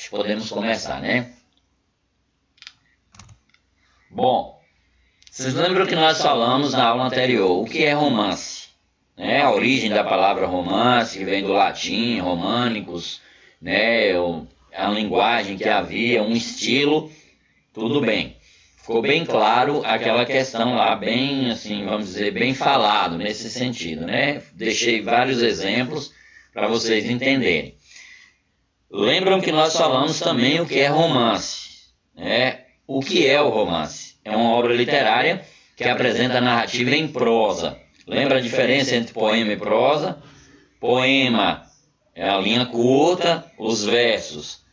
podemos começar, né? Bom, vocês lembram que nós falamos na aula anterior o que é romance? Né? A origem da palavra romance, que vem do latim, românicos, né? A linguagem que havia, um estilo, tudo bem. Ficou bem claro aquela questão lá, bem assim, vamos dizer, bem falado nesse sentido, né? Deixei vários exemplos para vocês entenderem. Lembram que nós falamos também o que é romance, né? O que é o romance? É uma obra literária que apresenta a narrativa em prosa. Lembra a diferença entre poema e prosa? Poema é a linha curta, os versos.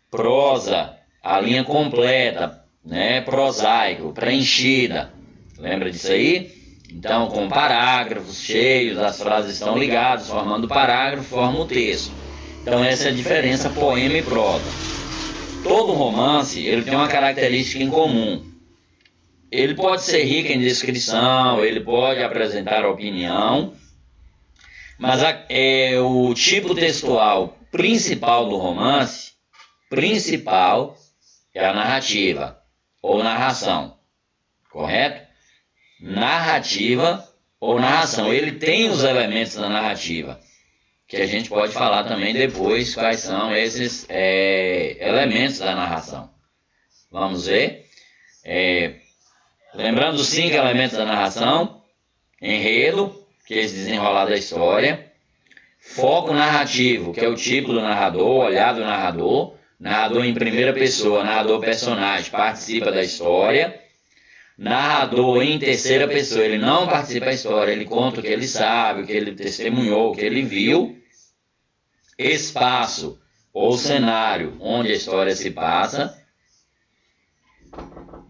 Prosa, a linha completa, né? Prosaico, preenchida. Lembra disso aí? Então, com parágrafos cheios, as frases estão ligadas, formando o parágrafo, forma o texto. Então, essa é a diferença poema e prosa. Todo romance ele tem uma característica em comum. Ele pode ser rico em descrição, ele pode apresentar opinião, mas o tipo textual principal do romance, é a narrativa ou narração, correto? Narrativa ou narração. Ele tem os elementos da narrativa, que a gente pode falar também depois quais são esses elementos da narração. Vamos ver. Lembrando os 5 elementos da narração: enredo, que é esse desenrolar da história; foco narrativo, que é o tipo do narrador, olhar do narrador, narrador em primeira pessoa, narrador personagem, participa da história; narrador em terceira pessoa, ele não participa da história, ele conta o que ele sabe, o que ele testemunhou, o que ele viu; espaço ou cenário, onde a história se passa;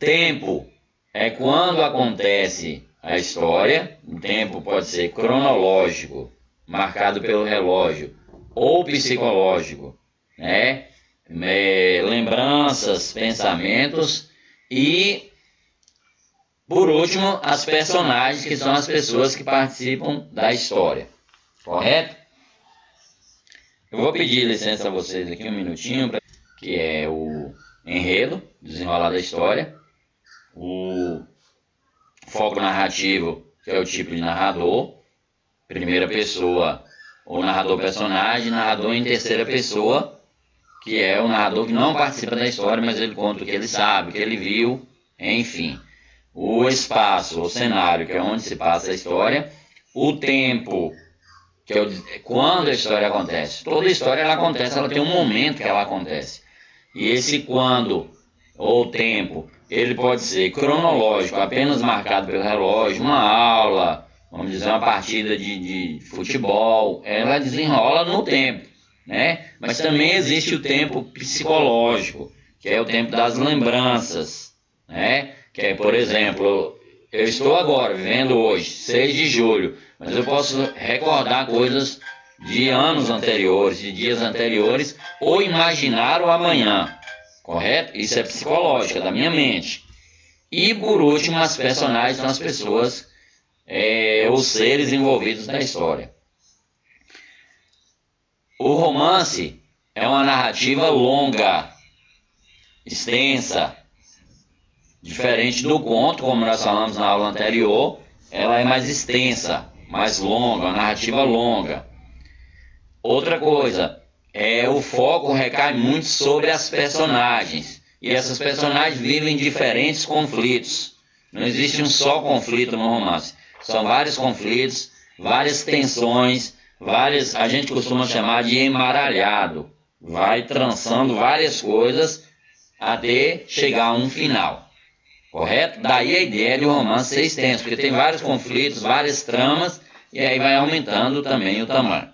tempo, é quando acontece a história. O tempo pode ser cronológico, marcado pelo relógio, ou psicológico, né? Lembranças, pensamentos e, por último, as personagens, que são as pessoas que participam da história, correto? Eu vou pedir licença a vocês aqui um minutinho, que é o enredo, desenrolar da história; o foco narrativo, que é o tipo de narrador, primeira pessoa ou narrador personagem; narrador em terceira pessoa, que é o narrador que não participa da história, mas ele conta o que ele sabe, o que ele viu, enfim. O espaço, o cenário, que é onde se passa a história; o tempo, que é quando a história acontece. Toda história ela acontece, ela tem um momento que ela acontece. E esse quando, ou tempo, ele pode ser cronológico, apenas marcado pelo relógio, uma aula, vamos dizer, uma partida de futebol, ela desenrola no tempo, né? Mas também existe o tempo psicológico, que é o tempo das lembranças, né? Que é, por exemplo, eu estou agora vivendo hoje, 6 de julho, mas eu posso recordar coisas de anos anteriores, de dias anteriores, ou imaginar o amanhã, correto? Isso é psicológico, é da minha mente. E, por último, as personagens são as pessoas, os seres envolvidos na história. O romance é uma narrativa longa, extensa, diferente do conto, como nós falamos na aula anterior. Ela é mais extensa, mais longa, uma narrativa longa. Outra coisa, o foco recai muito sobre as personagens. E essas personagens vivem diferentes conflitos. Não existe um só conflito no romance. São vários conflitos, várias tensões, a gente costuma chamar de embaralhado. Vai trançando várias coisas até chegar a um final. Correto? Daí a ideia de um romance ser extenso, porque tem vários conflitos, várias tramas, e aí vai aumentando também o tamanho.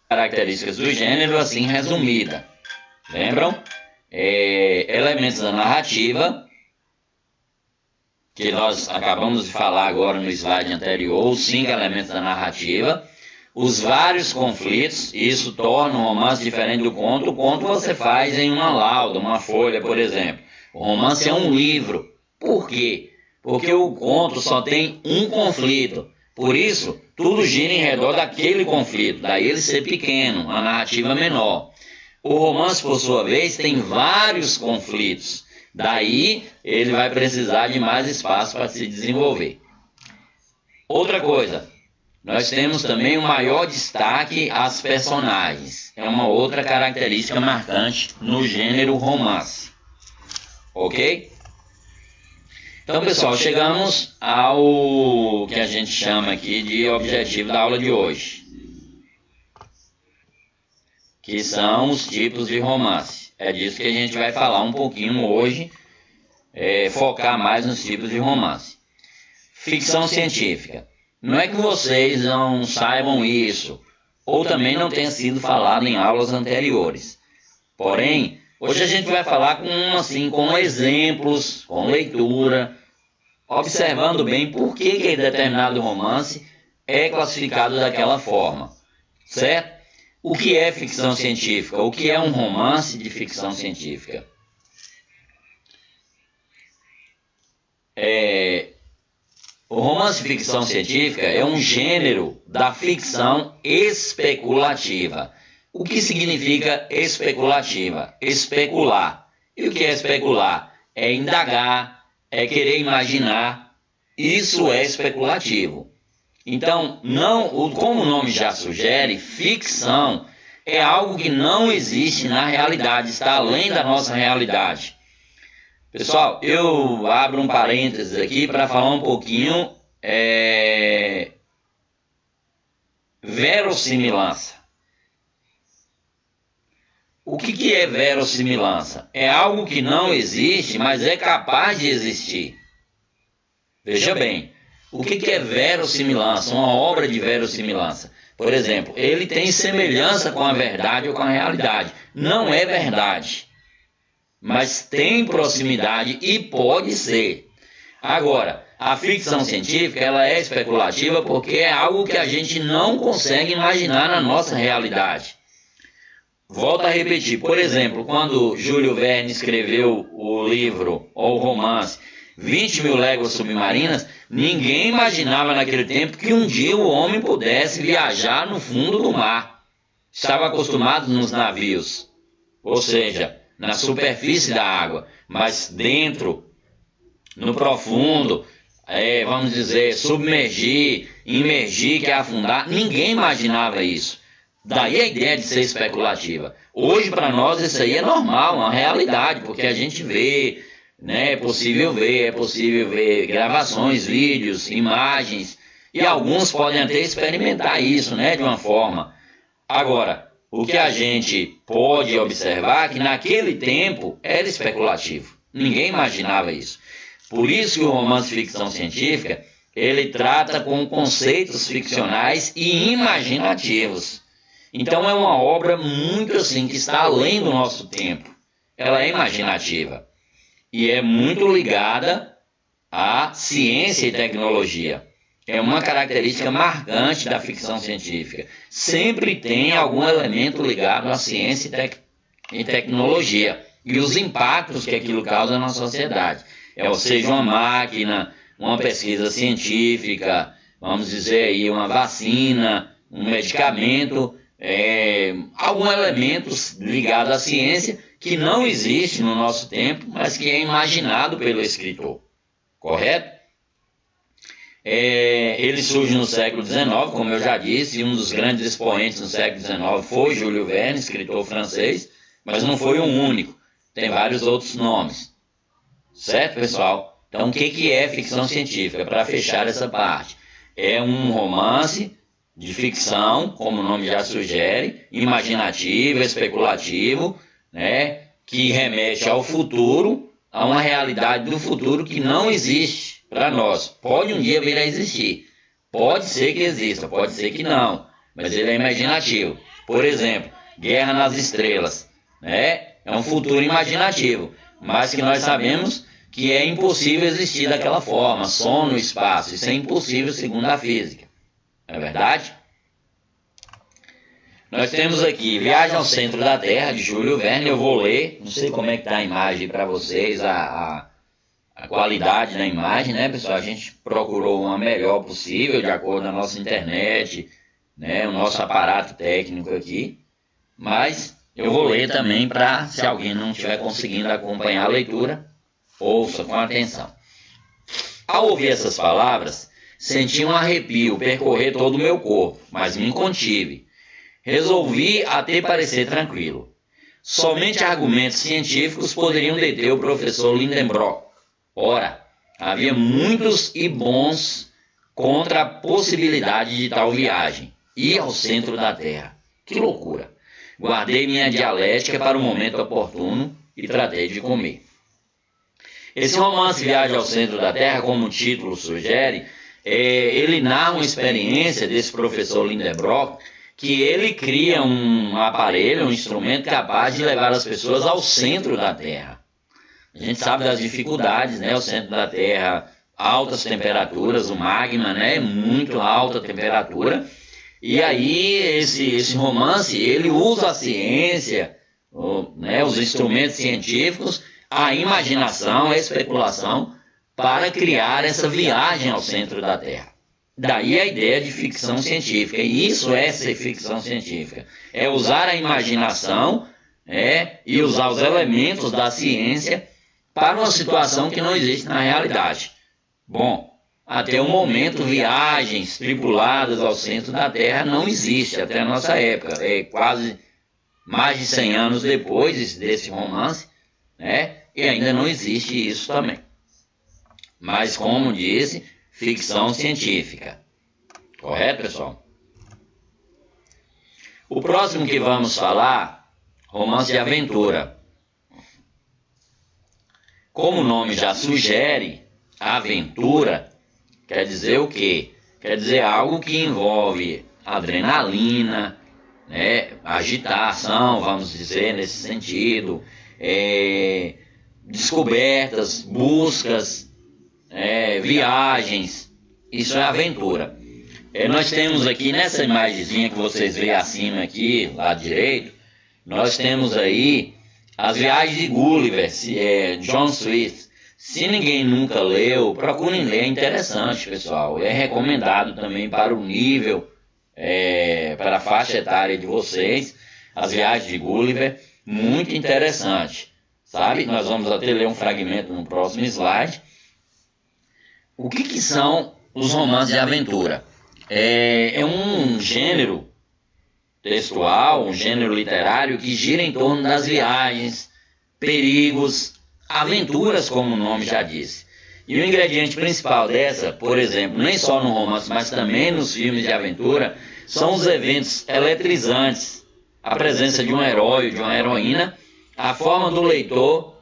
Características do gênero, assim resumida. Lembram? Elementos da narrativa, que nós acabamos de falar agora no slide anterior, os 5 elementos da narrativa. Os vários conflitos, isso torna um romance diferente do conto. O conto você faz em uma lauda, uma folha, por exemplo. O romance é um livro. Por quê? Porque o conto só tem um conflito. Por isso, tudo gira em redor daquele conflito, daí ele ser pequeno, a narrativa menor. O romance, por sua vez, tem vários conflitos, daí ele vai precisar de mais espaço para se desenvolver. Outra coisa, nós temos também o maior destaque às personagens. É uma outra característica marcante no gênero romance. Ok? Então, pessoal, chegamos ao que a gente chama aqui de objetivo da aula de hoje, que são os tipos de romance. É disso que a gente vai falar um pouquinho hoje, focar mais nos tipos de romance. Ficção científica. Não é que vocês não saibam isso, ou também não tenha sido falado em aulas anteriores. Porém, hoje a gente vai falar com exemplos, com leitura, observando bem por que determinado romance é classificado daquela forma, certo? O que é ficção científica? O que é um romance de ficção científica? O romance de ficção científica é um gênero da ficção especulativa. O que significa especulativa? Especular. E o que é especular? É indagar, é querer imaginar. Isso é especulativo. Então, como o nome já sugere, ficção é algo que não existe na realidade, está além da nossa realidade. Pessoal, eu abro um parênteses aqui para falar um pouquinho verossimilhança. O que é verossimilhança? É algo que não existe, mas é capaz de existir. Veja bem, o que é verossimilhança? Uma obra de verossimilhança. Por exemplo, ele tem semelhança com a verdade ou com a realidade. Não é verdade, mas tem proximidade e pode ser. Agora, a ficção científica ela é especulativa porque é algo que a gente não consegue imaginar na nossa realidade. Volto a repetir, por exemplo, quando Júlio Verne escreveu o livro ou o romance 20.000 Léguas Submarinas, ninguém imaginava naquele tempo que um dia o homem pudesse viajar no fundo do mar. Estava acostumado nos navios, ou seja, na superfície da água, mas dentro, no profundo, vamos dizer, submergir, imergir, que é afundar, ninguém imaginava isso. Daí a ideia de ser especulativa. Hoje, para nós, isso aí é normal, uma realidade, porque a gente vê, né, é possível ver gravações, vídeos, imagens, e alguns podem até experimentar isso, né, de uma forma. Agora, o que a gente pode observar é que naquele tempo era especulativo. Ninguém imaginava isso. Por isso que o romance de ficção científica, ele trata com conceitos ficcionais e imaginativos. Então é uma obra muito assim, que está além do nosso tempo. Ela é imaginativa. E é muito ligada à ciência e tecnologia. É uma característica marcante da ficção científica. Sempre tem algum elemento ligado à ciência e tecnologia e os impactos que aquilo causa na sociedade. Ou seja, uma máquina, uma pesquisa científica, vamos dizer aí, uma vacina, um medicamento, algum elemento ligado à ciência que não existe no nosso tempo, mas que é imaginado pelo escritor. Correto? Ele surge no século XIX, como eu já disse, e um dos grandes expoentes no século XIX foi Júlio Verne, escritor francês, mas não foi o único, tem vários outros nomes. Certo, pessoal? Então, o que é ficção científica? Para fechar essa parte, é um romance de ficção, como o nome já sugere, imaginativo, especulativo, né, que remete ao futuro, a uma realidade do futuro que não existe para nós. Pode um dia vir a existir, pode ser que exista, pode ser que não, mas ele é imaginativo. Por exemplo, Guerra nas Estrelas, né, é um futuro imaginativo, mas que nós sabemos que é impossível existir daquela forma, som no espaço, isso é impossível segundo a física. Não é verdade? Nós temos aqui Viagem ao Centro da Terra, de Júlio Verne. Eu vou ler, não sei como é que está a imagem para vocês, a qualidade da imagem, né, pessoal? A gente procurou uma melhor possível, de acordo com a nossa internet, né, o nosso aparato técnico aqui. Mas eu vou ler também para, se alguém não estiver conseguindo acompanhar a leitura, ouça com atenção. Ao ouvir essas palavras, senti um arrepio percorrer todo o meu corpo, mas me contive. Resolvi até parecer tranquilo. Somente argumentos científicos poderiam deter o professor Lindenbrock. Ora, havia muitos e bons contra a possibilidade de tal viagem, ir ao centro da Terra. Que loucura! Guardei minha dialética para o momento oportuno e tratei de comer. Esse romance Viagem ao Centro da Terra, como o título sugere, ele narra uma experiência desse professor Lindenbrock, que ele cria um aparelho, um instrumento capaz de levar as pessoas ao centro da Terra. A gente sabe das dificuldades, né? O centro da Terra, altas temperaturas, o magma, né? Muito alta temperatura. E aí esse romance, ele usa a ciência, né? Os instrumentos científicos, a imaginação, a especulação, para criar essa viagem ao centro da Terra. Daí a ideia de ficção científica. E isso é ser ficção científica. É usar a imaginação, e usar os elementos da ciência para uma situação que não existe na realidade. Bom, até o momento, viagens tripuladas ao centro da Terra não existe até a nossa época. É quase mais de 100 anos depois desse romance, né? E ainda não existe isso também. Mas, como disse, ficção científica. Correto, pessoal? O próximo que vamos falar, romance de aventura. Como o nome já sugere, aventura quer dizer o quê? Quer dizer algo que envolve adrenalina, né? Agitação, vamos dizer, nesse sentido, descobertas, buscas, viagens. Isso é aventura. Nós temos aqui nessa imagenzinha que vocês veem acima aqui, lado direito, nós temos aí as viagens de Gulliver, John Swift. Se ninguém nunca leu, procurem ler, é interessante, pessoal. É recomendado também para o nível, para a faixa etária de vocês, as viagens de Gulliver, muito interessante, sabe? Nós vamos até ler um fragmento no próximo slide. O que são os romances de aventura? É um gênero textual, um gênero literário que gira em torno das viagens, perigos, aventuras, como o nome já disse. E o ingrediente principal dessa, por exemplo, nem só no romance, mas também nos filmes de aventura, são os eventos eletrizantes, a presença de um herói, de uma heroína, a forma do leitor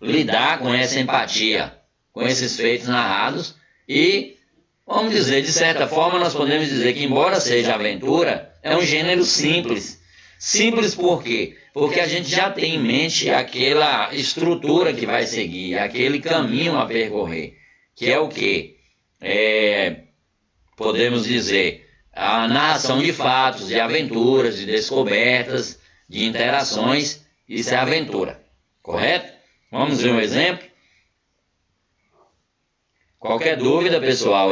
lidar com essa empatia, com esses feitos narrados e, vamos dizer, de certa forma nós podemos dizer que, embora seja aventura, é um gênero simples. Simples por quê? Porque a gente já tem em mente aquela estrutura que vai seguir, aquele caminho a percorrer, que é o quê? Podemos dizer, a narração de fatos, de aventuras, de descobertas, de interações, isso é aventura, correto? Vamos ver um exemplo? Qualquer dúvida, pessoal,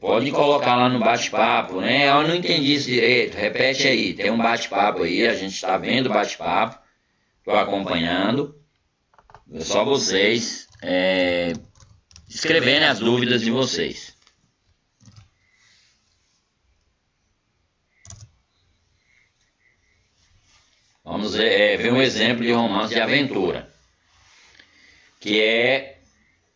pode colocar lá no bate-papo, né? Eu não entendi isso direito, repete aí, tem um bate-papo aí, a gente está vendo o bate-papo, estou acompanhando, é só vocês escreverem as dúvidas de vocês. Vamos ver um exemplo de romance de aventura, que é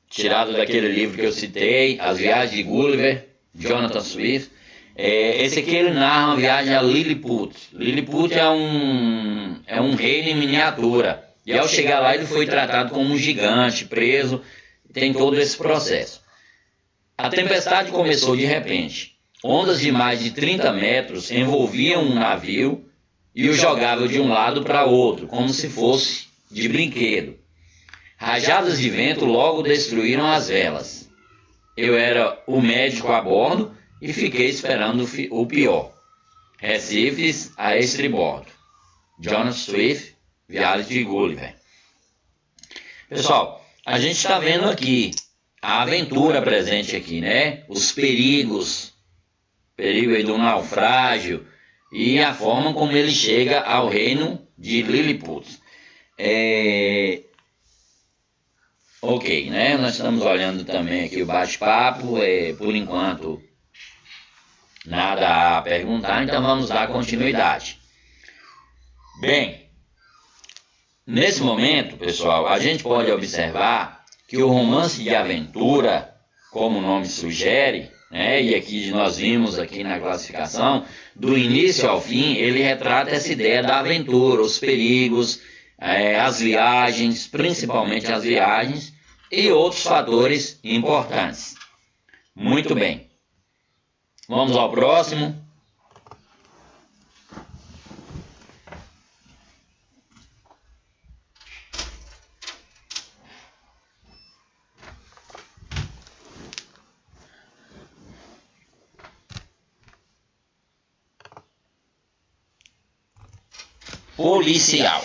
tirado daquele livro que eu citei, As Viagens de Gulliver, Jonathan Swift. Esse aqui ele narra uma viagem a Lilliput. Lilliput é um reino em miniatura. E ao chegar lá ele foi tratado como um gigante, preso. Tem todo esse processo. A tempestade começou de repente. Ondas de mais de 30 metros envolviam um navio e o jogavam de um lado para outro, como se fosse de brinquedo. Rajadas de vento logo destruíram as velas. Eu era o médico a bordo e fiquei esperando o pior. Recifes a estribordo. John Swift, Viagem de Gulliver. Pessoal, a gente está vendo aqui a aventura presente aqui, né? Os perigos, perigo aí do naufrágio e a forma como ele chega ao reino de Lilliput. Ok, né? Nós estamos olhando também aqui o bate-papo, por enquanto nada a perguntar, então vamos dar continuidade. Bem, nesse momento, pessoal, a gente pode observar que o romance de aventura, como o nome sugere, né, e aqui nós vimos aqui na classificação, do início ao fim, ele retrata essa ideia da aventura, os perigos, as viagens, principalmente as viagens, e outros fatores importantes. Muito bem. Vamos ao próximo. Policial.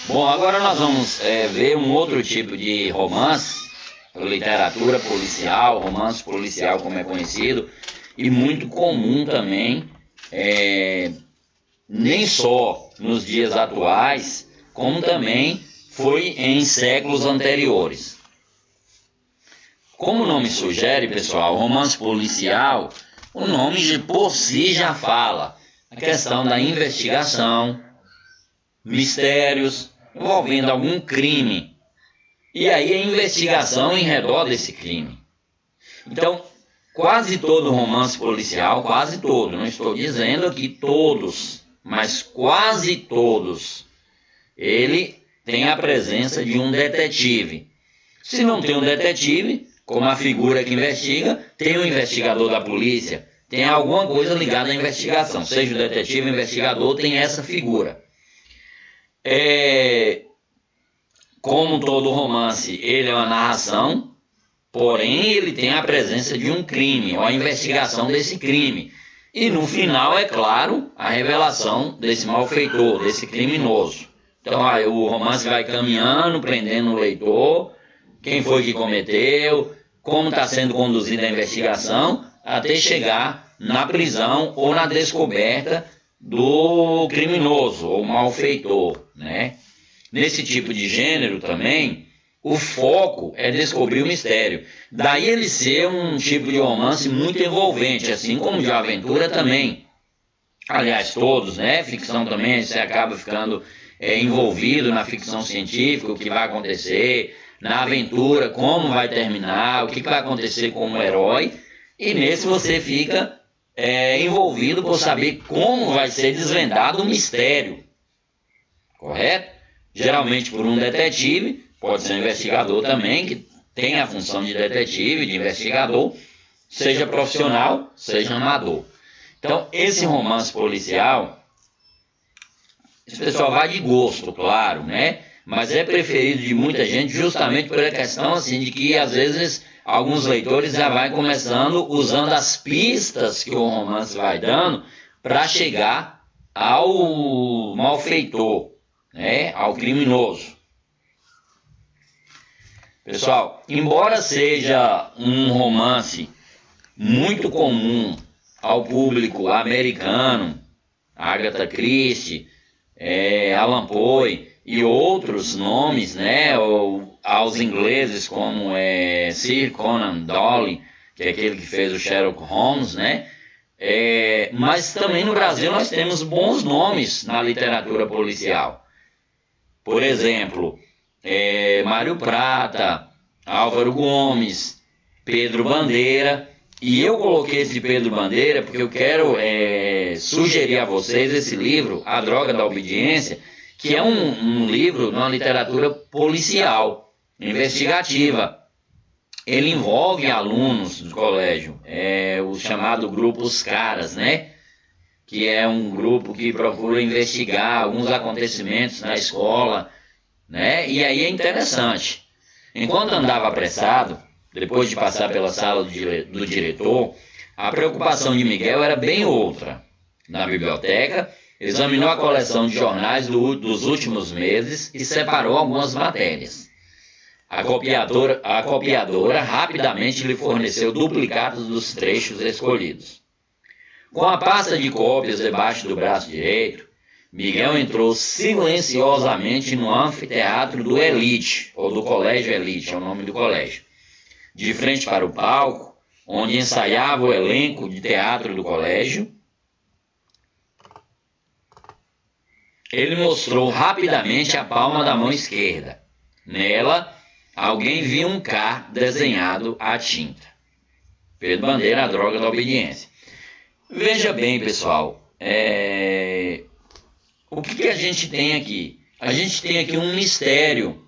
Bom, agora nós vamos ver um outro tipo de romance, literatura policial, romance policial como é conhecido, e muito comum também, nem só nos dias atuais, como também foi em séculos anteriores. Como o nome sugere, pessoal, romance policial, o nome por si já fala a questão da investigação, mistérios envolvendo algum crime, e aí a investigação em redor desse crime. Então, quase todo romance policial, quase todo, não estou dizendo aqui todos, mas quase todos, ele tem a presença de um detetive. Se não tem um detetive, como a figura que investiga, tem um investigador da polícia, tem alguma coisa ligada à investigação, seja o detetive ou o investigador, tem essa figura. Como todo romance, ele é uma narração, porém ele tem a presença de um crime, ou a investigação desse crime. E no final, é claro, a revelação desse malfeitor, desse criminoso. Então o romance vai caminhando, prendendo o leitor, quem foi que cometeu, como está sendo conduzida a investigação, até chegar na prisão ou na descoberta do criminoso ou malfeitor, né? Nesse tipo de gênero também, o foco é descobrir o mistério. Daí ele ser um tipo de romance muito envolvente, assim como de aventura também. Aliás, todos, né? Ficção também, você acaba ficando envolvido na ficção científica, o que vai acontecer, na aventura, como vai terminar, o que vai acontecer com o herói. E nesse você fica envolvido por saber como vai ser desvendado o mistério. Correto? Geralmente por um detetive, pode ser um investigador também, que tem a função de detetive, de investigador, seja profissional, seja amador. Então, esse romance policial, esse pessoal vai de gosto, claro, né? Mas é preferido de muita gente justamente pela questão assim, de que, às vezes, alguns leitores já vão começando usando as pistas que o romance vai dando para chegar ao malfeitor, né? Ao criminoso. Pessoal, embora seja um romance muito comum ao público americano, Agatha Christie, Alan Poe e outros nomes, né, ou aos ingleses como Sir Conan Doyle, que é aquele que fez o Sherlock Holmes, né, mas também no Brasil nós temos bons nomes na literatura policial. Por exemplo, Mário Prata, Álvaro Gomes, Pedro Bandeira. E eu coloquei esse de Pedro Bandeira porque eu quero sugerir a vocês esse livro, A Droga da Obediência, que é um livro de uma literatura policial, investigativa. Ele envolve alunos do colégio, o chamado grupo Os Caras, né? Que é um grupo que procura investigar alguns acontecimentos na escola, né? E aí é interessante. Enquanto andava apressado, depois de passar pela sala do diretor, a preocupação de Miguel era bem outra. Na biblioteca, examinou a coleção de jornais dos últimos meses e separou algumas matérias. A copiadora rapidamente lhe forneceu duplicados dos trechos escolhidos. Com a pasta de cópias debaixo do braço direito, Miguel entrou silenciosamente no anfiteatro do Elite, ou do Colégio Elite, é o nome do colégio. De frente para o palco, onde ensaiava o elenco de teatro do colégio, ele mostrou rapidamente a palma da mão esquerda. Nela, alguém viu um K desenhado à tinta. Pedro Bandeira, a droga da obediência. Veja bem, pessoal, o que a gente tem aqui? A gente tem aqui um mistério,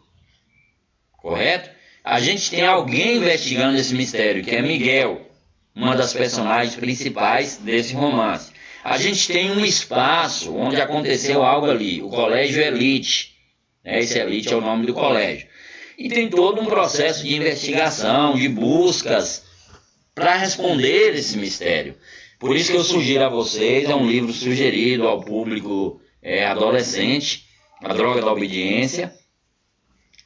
correto? A gente tem alguém investigando esse mistério, que é Miguel, uma das personagens principais desse romance. A gente tem um espaço onde aconteceu algo ali, o Colégio Elite. Esse Elite é o nome do colégio. E tem todo um processo de investigação, de buscas, para responder esse mistério. Por isso que eu sugiro a vocês, é um livro sugerido ao público adolescente, A Droga da Obediência.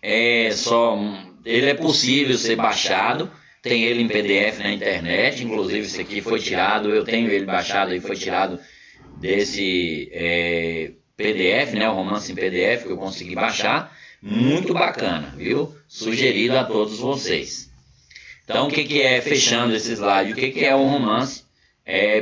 Ele é possível ser baixado, tem ele em PDF na internet, inclusive esse aqui foi tirado, eu tenho ele baixado e foi tirado desse PDF, né, o romance em PDF que eu consegui baixar, muito bacana, viu? Sugerido a todos vocês. Então, o que é, fechando esse slide, o que é um romance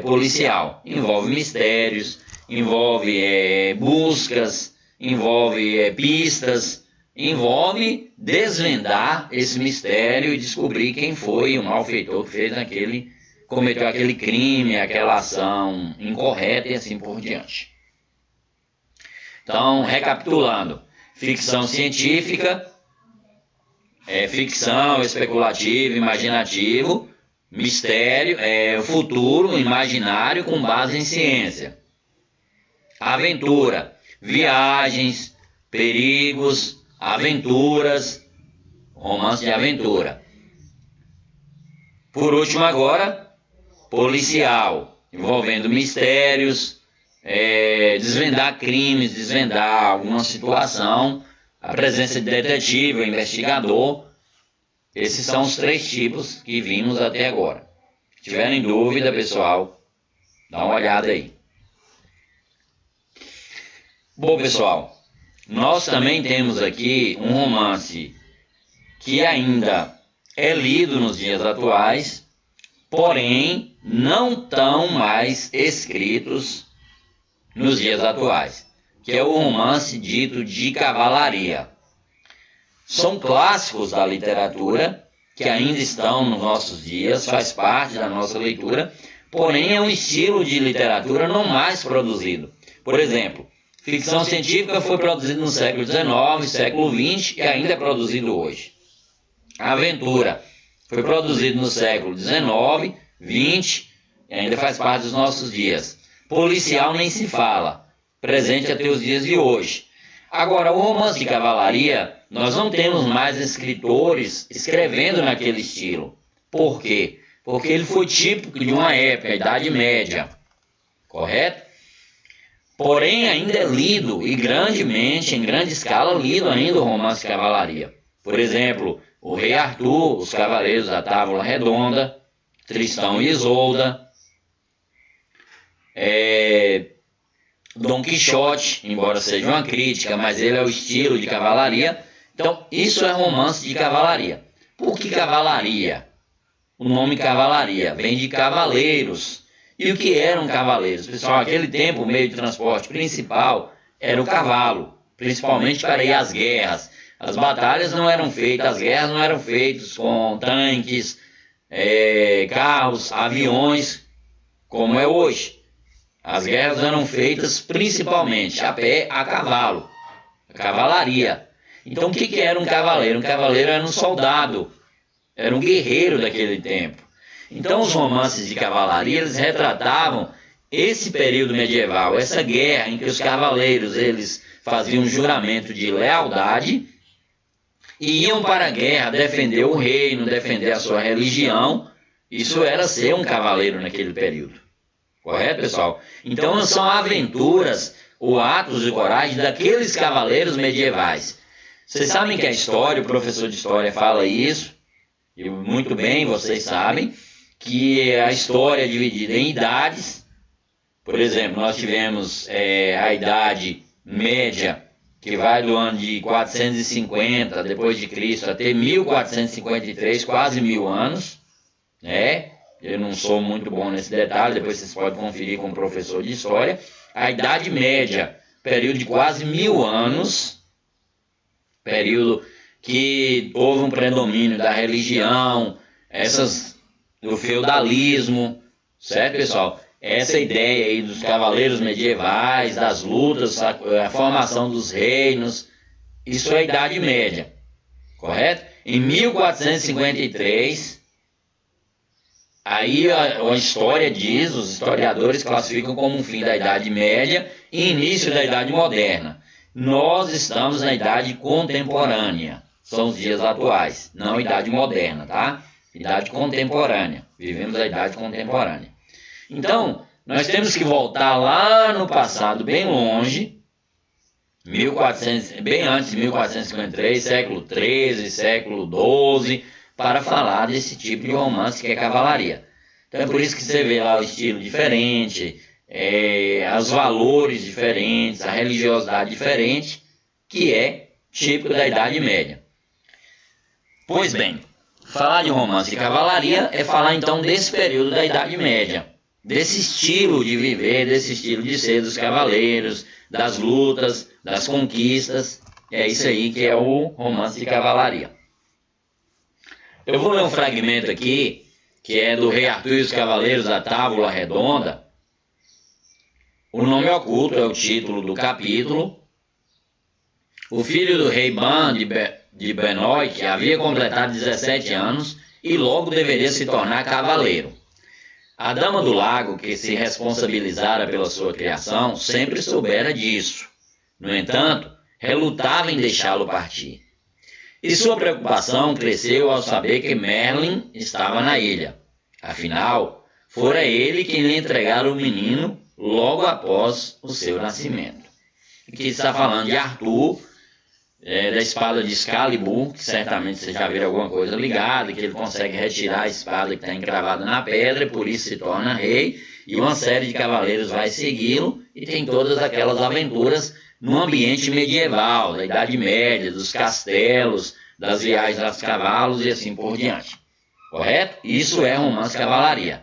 policial? Envolve mistérios, envolve buscas, envolve pistas, envolve desvendar esse mistério e descobrir quem foi o malfeitor que cometeu aquele crime, aquela ação incorreta e assim por diante. Então, recapitulando, ficção científica, ficção, especulativo, imaginativo, mistério, futuro, imaginário com base em ciência. Aventura, viagens, perigos, aventuras, romance de aventura. Por último agora, policial, envolvendo mistérios, desvendar crimes, desvendar alguma situação, a presença de detetive, investigador. Esses são os 3 tipos que vimos até agora. Se tiverem dúvida, pessoal, dá uma olhada aí. Bom, pessoal, nós também temos aqui um romance que ainda é lido nos dias atuais, porém não tão mais escritos nos dias atuais, que é o romance dito de cavalaria. São clássicos da literatura que ainda estão nos nossos dias, faz parte da nossa leitura, porém é um estilo de literatura não mais produzido. Por exemplo, ficção científica foi produzida no século XIX, século XX e ainda é produzido hoje. A aventura foi produzida no século XIX, XX e ainda faz parte dos nossos dias. Policial nem se fala, presente até os dias de hoje. Agora, o romance de cavalaria, nós não temos mais escritores escrevendo naquele estilo. Por quê? Porque ele foi típico de uma época, a Idade Média, correto? Porém, ainda é lido, e grandemente, em grande escala, lido ainda o romance de cavalaria. Por exemplo, o Rei Arthur, os Cavaleiros da Távola Redonda, Tristão e Isolda, Dom Quixote, embora seja uma crítica, mas ele é o estilo de cavalaria. Então, isso é romance de cavalaria. Por que cavalaria? O nome cavalaria vem de cavaleiros. E o que eram cavaleiros? Pessoal, naquele tempo o meio de transporte principal era o cavalo, principalmente para ir às guerras. As batalhas não eram feitas, as guerras não eram feitas com tanques, carros, aviões, como é hoje. As guerras eram feitas principalmente a pé, a cavalo, a cavalaria. Então o que era um cavaleiro? Um cavaleiro era um soldado, era um guerreiro daquele tempo. Então os romances de cavalaria, eles retratavam esse período medieval, essa guerra em que os cavaleiros eles faziam um juramento de lealdade e iam para a guerra defender o reino, defender a sua religião. Isso era ser um cavaleiro naquele período. Correto, pessoal? Então são aventuras ou atos de coragem daqueles cavaleiros medievais. Vocês sabem que a história, o professor de história fala isso, e muito bem, vocês sabem, que a história é dividida em idades. Por exemplo, nós tivemos a Idade Média, que vai do ano de 450 depois de Cristo até 1453, quase 1000 anos, né? Eu não sou muito bom nesse detalhe, depois vocês podem conferir com o professor de história. A Idade Média, período de quase 1000 anos, período que houve um predomínio da religião, do feudalismo, certo, pessoal? Essa ideia aí dos cavaleiros medievais, das lutas, a formação dos reinos, isso é a Idade Média, correto? Em 1453, aí a história diz, os historiadores classificam como um fim da Idade Média e início da Idade Moderna. Nós estamos na Idade Contemporânea, são os dias atuais, não Idade Moderna, tá? Idade Contemporânea, vivemos a Idade Contemporânea. Então, nós temos que voltar lá no passado, bem longe, bem antes de 1453, século XIII, século XII, para falar desse tipo de romance que é cavalaria. Então é por isso que você vê lá o estilo diferente, os valores diferentes, a religiosidade diferente, que é típico da Idade Média. Pois bem, falar de romance e cavalaria é falar então desse período da Idade Média, desse estilo de viver, desse estilo de ser dos cavaleiros, das lutas, das conquistas. É isso aí que é o romance de cavalaria. Eu vou ler um fragmento aqui, que é do Rei Arthur e os Cavaleiros da Tábua Redonda. O nome oculto é o título do capítulo. O filho do rei Ban de Benoi, que havia completado 17 anos e logo deveria se tornar cavaleiro. A Dama do Lago, que se responsabilizara pela sua criação, sempre soubera disso. No entanto, relutava em deixá-lo partir. E sua preocupação cresceu ao saber que Merlin estava na ilha. Afinal, fora ele quem lhe entregara o menino logo após o seu nascimento. Aqui está falando de Arthur, da espada de Excalibur, que certamente vocês já viram alguma coisa ligada, que ele consegue retirar a espada que está encravada na pedra, e por isso se torna rei, e uma série de cavaleiros vai segui-lo, e tem todas aquelas aventuras no ambiente medieval, da Idade Média, dos castelos, das viagens dos cavalos e assim por diante. Correto? Isso é romance cavalaria.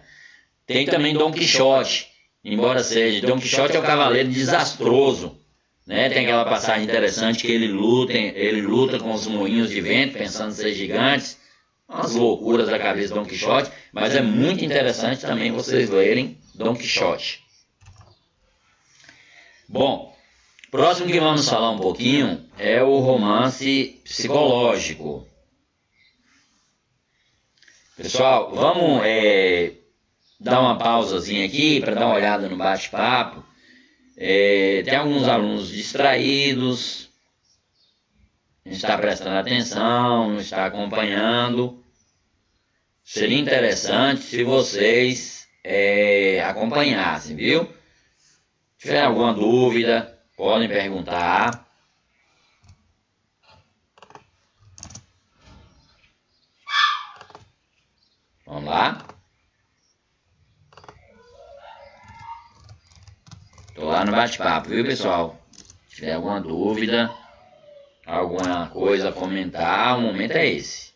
Tem também Dom Quixote, embora seja, Dom Quixote é o cavaleiro desastroso, né? Tem aquela passagem interessante que ele luta com os moinhos de vento, pensando ser gigantes, umas loucuras da cabeça de Dom Quixote, mas é muito interessante também vocês lerem Dom Quixote. Bom, próximo que vamos falar um pouquinho é o romance psicológico. Pessoal, vamos dar uma pausazinha aqui para dar uma olhada no bate-papo. Tem alguns alunos distraídos, não está prestando atenção, não está acompanhando. Seria interessante se vocês acompanhassem, viu? Se tiver alguma dúvida, podem perguntar. Vamos lá? Estou lá no bate-papo, viu, pessoal? Se tiver alguma dúvida, alguma coisa a comentar, o momento é esse.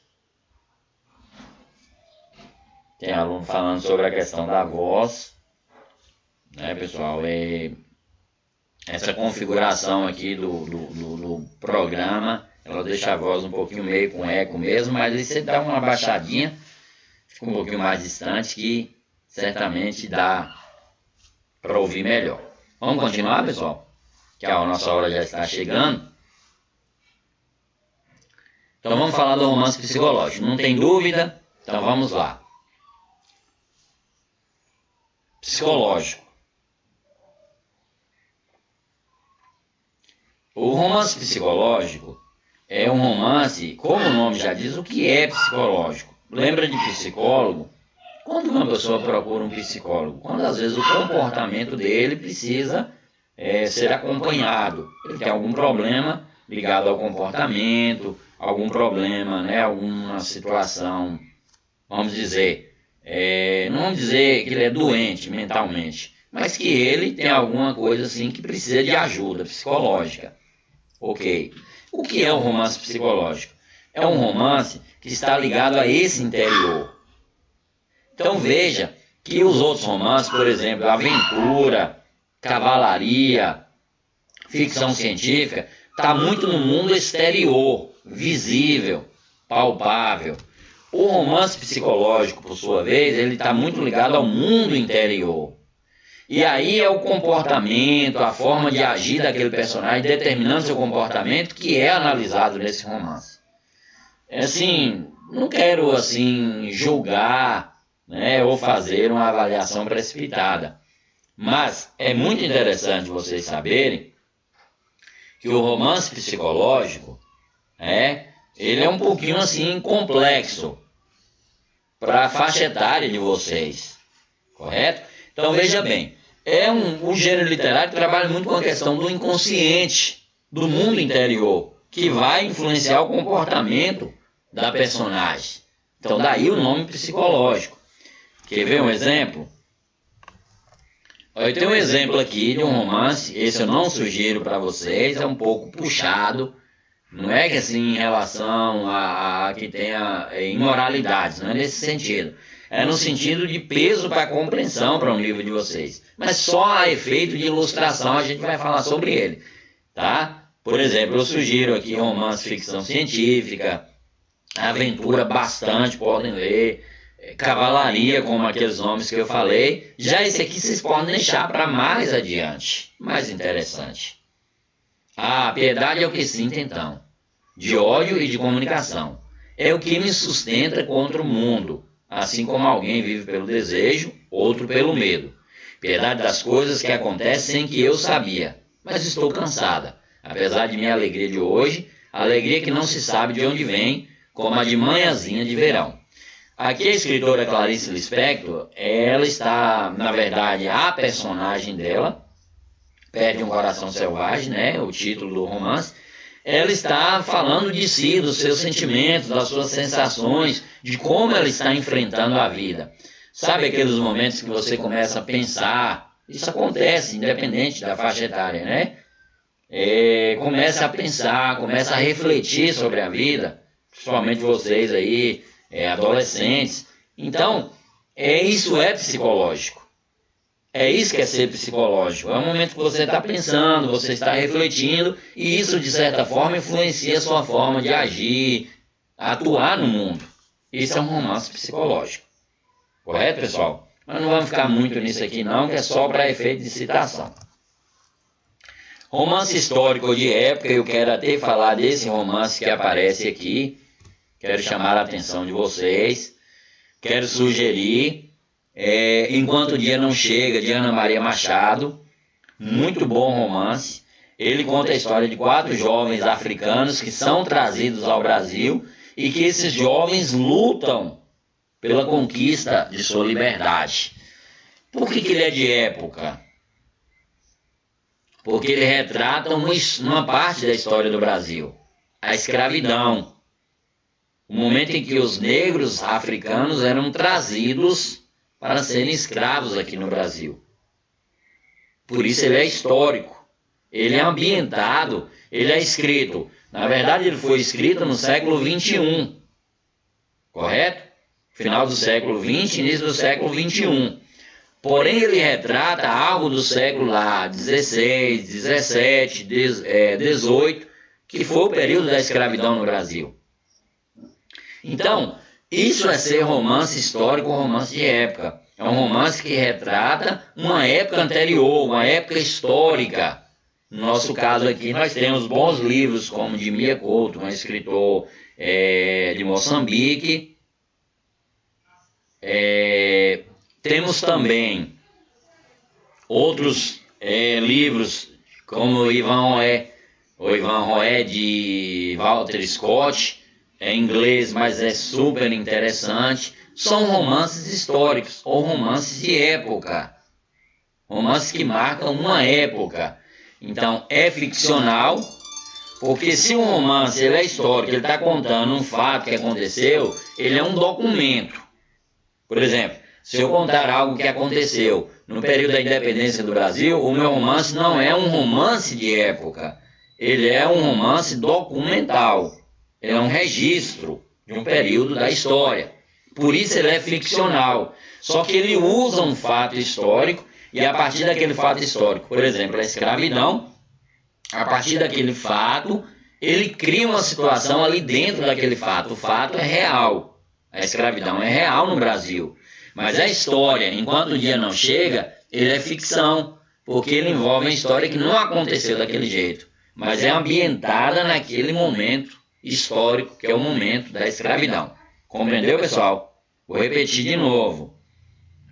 Tem aluno falando sobre a questão da voz, né, pessoal? Essa configuração aqui do programa, ela deixa a voz um pouquinho meio com eco mesmo, mas aí você dá uma baixadinha, fica um pouquinho mais distante, que certamente dá para ouvir melhor. Vamos continuar, pessoal? Que a nossa hora já está chegando. Então vamos falar do romance psicológico. Não tem dúvida? Então vamos lá. Psicológico. O romance psicológico é um romance, como o nome já diz, o que é psicológico. Lembra de psicólogo? Quando uma pessoa procura um psicólogo? Quando às vezes o comportamento dele precisa ser acompanhado. Ele tem algum problema ligado ao comportamento, algum problema, né, alguma situação, vamos dizer, não vamos dizer que ele é doente mentalmente, mas que ele tem alguma coisa assim que precisa de ajuda psicológica. Ok. O que é um romance psicológico? É um romance que está ligado a esse interior. Então veja que os outros romances, por exemplo, aventura, cavalaria, ficção científica, está muito no mundo exterior, visível, palpável. O romance psicológico, por sua vez, ele está muito ligado ao mundo interior. E aí é o comportamento, a forma de agir daquele personagem, determinando seu comportamento, que é analisado nesse romance. Assim, não quero assim julgar, né, ou fazer uma avaliação precipitada. Mas é muito interessante vocês saberem que o romance psicológico, ele é um pouquinho assim complexo para a faixa etária de vocês, correto? Então veja bem, um gênero literário que trabalha muito com a questão do inconsciente, do mundo interior, que vai influenciar o comportamento da personagem. Então daí o nome psicológico. Quer ver um exemplo? Eu tenho um exemplo aqui de um romance, esse eu não sugiro para vocês, é um pouco puxado, não é que assim em relação a que tenha imoralidades, não é nesse sentido. É no sentido de peso para a compreensão para um livro de vocês. Mas só a efeito de ilustração a gente vai falar sobre ele, tá? Por exemplo, eu sugiro aqui romance ficção científica, aventura bastante, podem ler, cavalaria, como aqueles nomes que eu falei. Já esse aqui vocês podem deixar para mais adiante, mais interessante. A piedade é o que sinto então, de ódio e de comunicação. É o que me sustenta contra o mundo, assim como alguém vive pelo desejo, outro pelo medo. Piedade das coisas que acontecem sem que eu sabia, mas estou cansada. Apesar de minha alegria de hoje, alegria que não se sabe de onde vem, como a de manhãzinha de verão. Aqui a escritora Clarice Lispector, ela está, na verdade, a personagem dela, Perde um Coração Selvagem, né, o título do romance, ela está falando de si, dos seus sentimentos, das suas sensações, de como ela está enfrentando a vida. Sabe aqueles momentos que você começa a pensar, isso acontece, independente da faixa etária, né? Começa a pensar, começa a refletir sobre a vida, principalmente vocês aí, adolescentes. Então, isso é psicológico. É isso que é ser psicológico. É um momento que você está pensando, você está refletindo, e isso, de certa forma, influencia a sua forma de agir, atuar no mundo. Isso é um romance psicológico. Correto, pessoal? Mas não vamos ficar muito nisso aqui não, que é só para efeito de citação. Romance histórico de época, eu quero até falar desse romance que aparece aqui. Quero chamar a atenção de vocês. Quero sugerir Enquanto o Dia Não Chega, de Ana Maria Machado. Muito bom romance. Ele conta a história de 4 jovens africanos que são trazidos ao Brasil e que esses jovens lutam pela conquista de sua liberdade. Por que ele é de época? Porque ele retrata uma parte da história do Brasil, a escravidão. O momento em que os negros africanos eram trazidos para serem escravos aqui no Brasil. Por isso ele é histórico, ele é ambientado, ele é escrito. Na verdade ele foi escrito no século XXI, correto? Final do século XX, início do século XXI. Porém ele retrata algo do século lá, 16, 17, 18, que foi o período da escravidão no Brasil. Então, isso é ser romance histórico, romance de época. É um romance que retrata uma época anterior, uma época histórica. No nosso caso aqui, nós temos bons livros como de Mia Couto, um escritor de Moçambique. Temos também outros livros como o Ivan Roé de Walter Scott, é inglês, mas é super interessante. São romances históricos ou romances de época. Romances que marcam uma época. Então, é ficcional, porque se um romance ele é histórico, ele está contando um fato que aconteceu, ele é um documento. Por exemplo, se eu contar algo que aconteceu no período da independência do Brasil, o meu romance não é um romance de época. Ele é um romance documental. Ele é um registro de um período da história. Por isso ele é ficcional. Só que ele usa um fato histórico e a partir daquele fato histórico, por exemplo, a escravidão, a partir daquele fato, ele cria uma situação ali dentro daquele fato. O fato é real. A escravidão é real no Brasil. Mas a história, enquanto o dia não chega, ele é ficção, porque ele envolve uma história que não aconteceu daquele jeito, mas é ambientada naquele momento histórico, que é o momento da escravidão. Compreendeu, pessoal? Vou repetir de novo.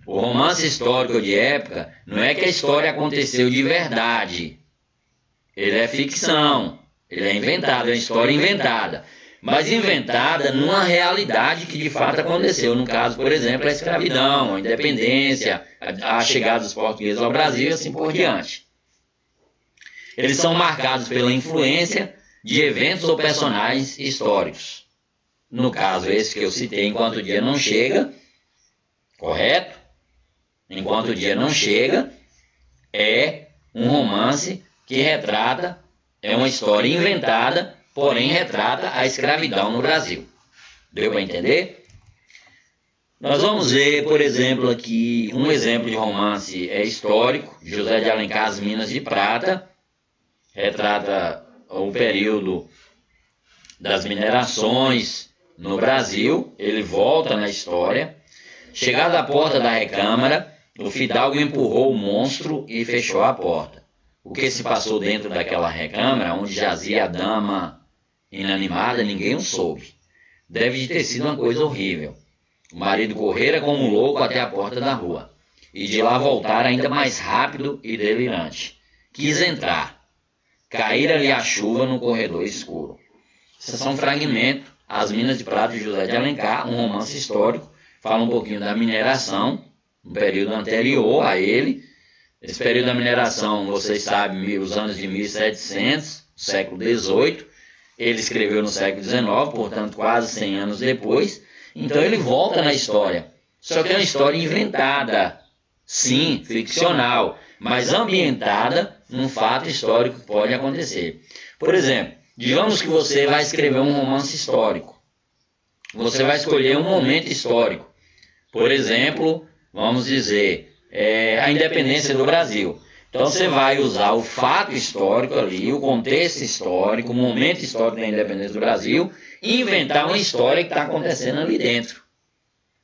O romance histórico de época não é que a história aconteceu de verdade. Ele é ficção, ele é inventado, é uma história inventada. Mas inventada numa realidade que de fato aconteceu. No caso, por exemplo, a escravidão, a independência, a chegada dos portugueses ao Brasil e assim por diante. Eles são marcados pela influência de eventos ou personagens históricos. No caso, esse que eu citei, Enquanto o Dia Não Chega, correto? Enquanto o Dia Não Chega é um romance que retrata, é uma história inventada, porém retrata a escravidão no Brasil. Deu para entender? Nós vamos ver, por exemplo, aqui um exemplo de romance histórico, José de Alencar, As Minas de Prata, retrata o período das minerações no Brasil, ele volta na história. Chegado à porta da recâmara, o fidalgo empurrou o monstro e fechou a porta. O que se passou dentro daquela recâmara, onde jazia a dama inanimada, ninguém o soube. Deve ter sido uma coisa horrível. O marido correra como um louco até a porta da rua, e de lá voltar ainda mais rápido e delirante. Quis entrar. Caíra-lhe a chuva no corredor escuro. Esses são fragmentos, As Minas de Prata, de José de Alencar, um romance histórico, fala um pouquinho da mineração, no período anterior a ele. Esse período da mineração, vocês sabem, os anos de 1700, século XVIII, ele escreveu no século XIX, portanto quase 100 anos depois. Então ele volta na história, só que é uma história inventada, sim, ficcional, mas ambientada num fato histórico que pode acontecer. Por exemplo, digamos que você vai escrever um romance histórico, você vai escolher um momento histórico, por exemplo, vamos dizer, a independência do Brasil. Então você vai usar o fato histórico ali, o contexto histórico, o momento histórico da independência do Brasil e inventar uma história que está acontecendo ali dentro.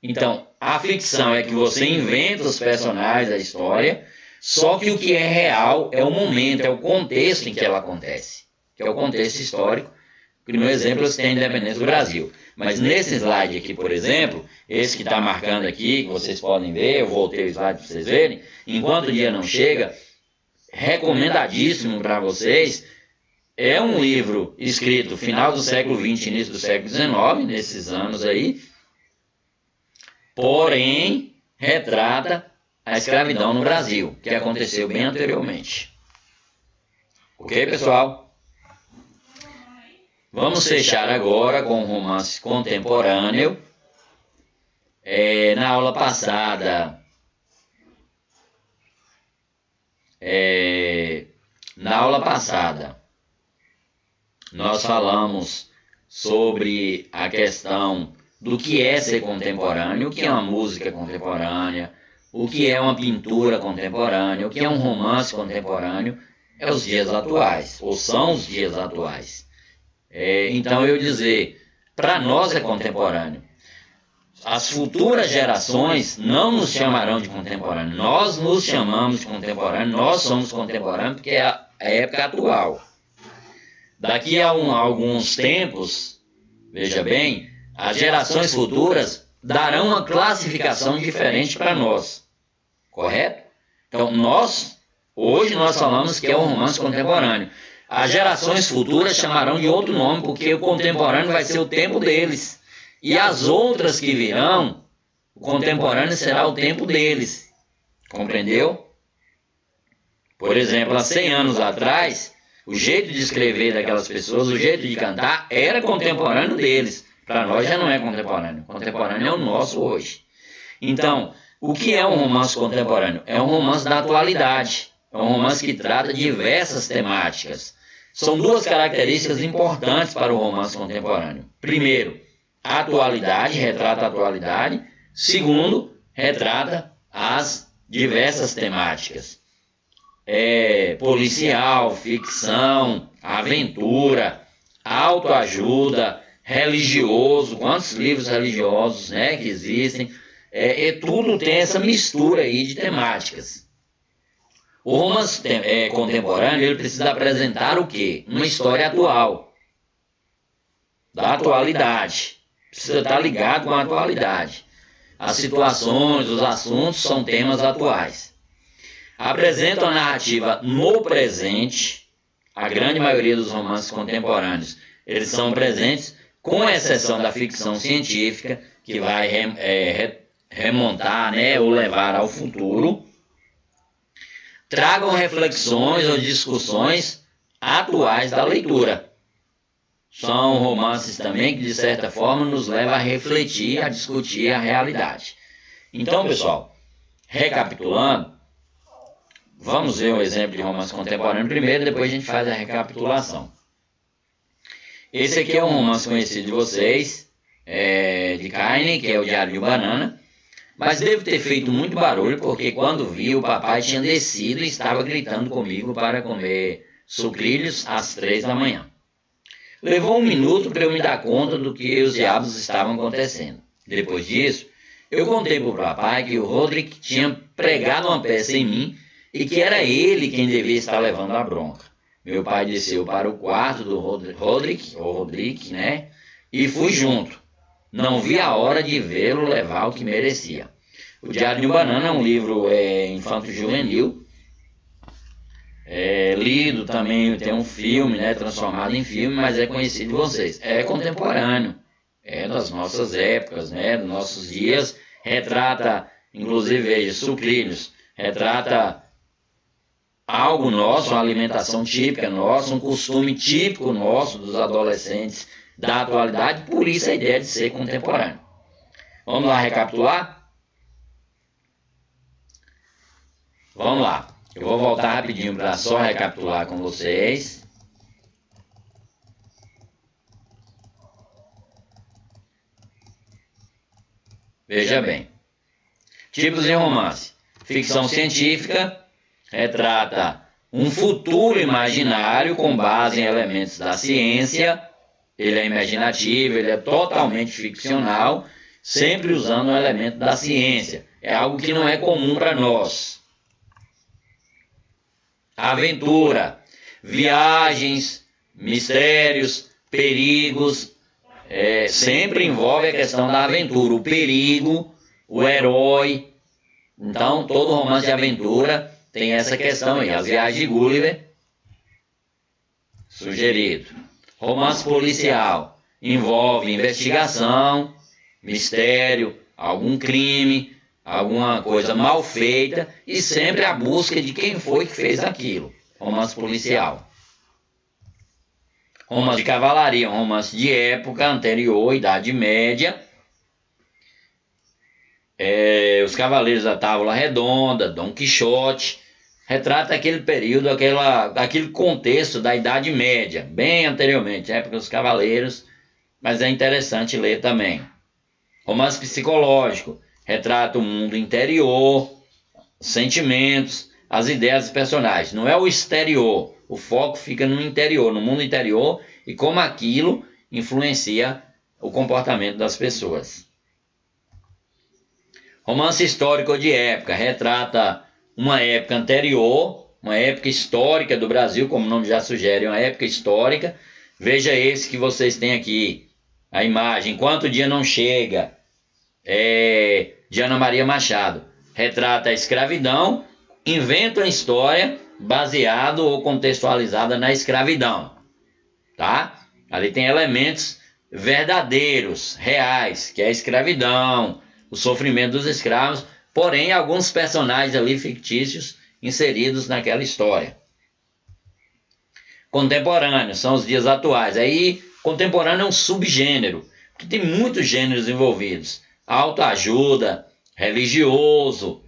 Então, a ficção é que você inventa os personagens da história, só que o que é real é o momento, é o contexto em que ela acontece, que é o contexto histórico. No exemplo, você tem a independência do Brasil. Mas nesse slide aqui, por exemplo, esse que está marcando aqui, que vocês podem ver, eu voltei o slide para vocês verem, Enquanto o Dia Não Chega, recomendadíssimo para vocês, é um livro escrito final do século XX, início do século XIX, nesses anos aí, porém retrata a escravidão no Brasil, que aconteceu bem anteriormente. Ok, pessoal? Vamos fechar agora com um romance contemporâneo. Na aula passada, nós falamos sobre a questão do que é ser contemporâneo, o que é uma música contemporânea, o que é uma pintura contemporânea, o que é um romance contemporâneo, é os dias atuais, ou são os dias atuais. Então eu dizer, para nós é contemporâneo. As futuras gerações não nos chamarão de contemporâneo, nós nos chamamos de contemporâneo, nós somos contemporâneos porque é a época atual. Daqui a alguns tempos, veja bem, as gerações futuras darão uma classificação diferente para nós, correto? Então hoje nós falamos que é um romance contemporâneo. As gerações futuras chamarão de outro nome, porque o contemporâneo vai ser o tempo deles. E as outras que virão, o contemporâneo será o tempo deles. Compreendeu? Por exemplo, há 100 anos atrás, o jeito de escrever daquelas pessoas, o jeito de cantar, era contemporâneo deles. Para nós já não é contemporâneo. Contemporâneo é o nosso hoje. Então, o que é um romance contemporâneo? É um romance da atualidade. É um romance que trata diversas temáticas. São duas características importantes para o romance contemporâneo. Primeiro, a atualidade, retrata a atualidade. Segundo, retrata as diversas temáticas. Policial, ficção, aventura, autoajuda, religioso, quantos livros religiosos, né, que existem. Tudo tem essa mistura aí de temáticas. O romance contemporâneo, ele precisa apresentar o quê? Uma história atual, da atualidade. Precisa estar ligado com a atualidade. As situações, os assuntos são temas atuais. Apresenta a narrativa no presente. A grande maioria dos romances contemporâneos, eles são presentes, com exceção da ficção científica, que vai remontar, né, ou levar ao futuro. Tragam reflexões ou discussões atuais da leitura. São romances também que, de certa forma, nos levam a refletir, a discutir a realidade. Então, pessoal, recapitulando, vamos ver um exemplo de romance contemporâneo primeiro, depois a gente faz a recapitulação. Esse aqui é um romance conhecido de vocês, de Carne, que é o Diário de um Banana. Mas devo ter feito muito barulho, porque quando vi, o papai tinha descido e estava gritando comigo para comer sucrilhos às 3 da manhã. Levou 1 minuto para eu me dar conta do que os diabos estavam acontecendo. Depois disso, eu contei para o papai que o Roderick tinha pregado uma peça em mim e que era ele quem devia estar levando a bronca. Meu pai desceu para o quarto do Roderick, né? E fui junto. Não vi a hora de vê-lo levar o que merecia. O Diário de um Banana é um livro infanto-juvenil. Lido também, tem um filme, né, transformado em filme, mas é conhecido de vocês. É contemporâneo. É das nossas épocas, né, dos nossos dias. Retrata, inclusive, veja, sucrilhos. Retrata algo nosso, uma alimentação típica nossa, um costume típico nosso dos adolescentes da atualidade, por isso a ideia de ser contemporâneo. Vamos lá recapitular? Vamos lá. Eu vou voltar rapidinho para só recapitular com vocês. Veja bem. Tipos de romance. Ficção científica retrata um futuro imaginário com base em elementos da ciência. Ele é imaginativo, ele é totalmente ficcional, sempre usando um elemento da ciência. É algo que não é comum para nós. Aventura, viagens, mistérios, perigos, sempre envolve a questão da aventura, o perigo, o herói. Então, todo romance de aventura tem essa questão aí. As Viagens de Gulliver, sugerido. Romance policial envolve investigação, mistério, algum crime, alguma coisa mal feita e sempre a busca de quem foi que fez aquilo. Romance policial. Romance de cavalaria, um romance de época anterior, Idade Média. Os Cavaleiros da Távola Redonda, Dom Quixote. Retrata aquele período, aquele contexto da Idade Média, bem anteriormente, época dos Cavaleiros, mas é interessante ler também. Romance psicológico, retrata o mundo interior, sentimentos, as ideias dos personagens. Não é o exterior, o foco fica no interior, no mundo interior, e como aquilo influencia o comportamento das pessoas. Romance histórico de época, retrata uma época anterior, uma época histórica do Brasil, como o nome já sugere, uma época histórica. Veja esse que vocês têm aqui, a imagem, Enquanto o Dia Não Chega, de Ana Maria Machado. Retrata a escravidão, inventa uma história baseado ou contextualizada na escravidão, tá? Ali tem elementos verdadeiros, reais, que é a escravidão, o sofrimento dos escravos, porém alguns personagens ali fictícios inseridos naquela história. Contemporâneos são os dias atuais. Aí, contemporâneo é um subgênero, porque tem muitos gêneros envolvidos. Autoajuda, religioso,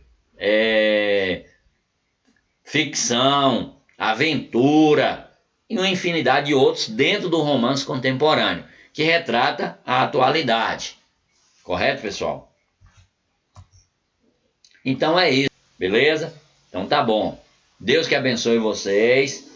ficção, aventura e uma infinidade de outros dentro do romance contemporâneo, que retrata a atualidade. Correto, pessoal? Então é isso, beleza? Então tá bom. Deus que abençoe vocês.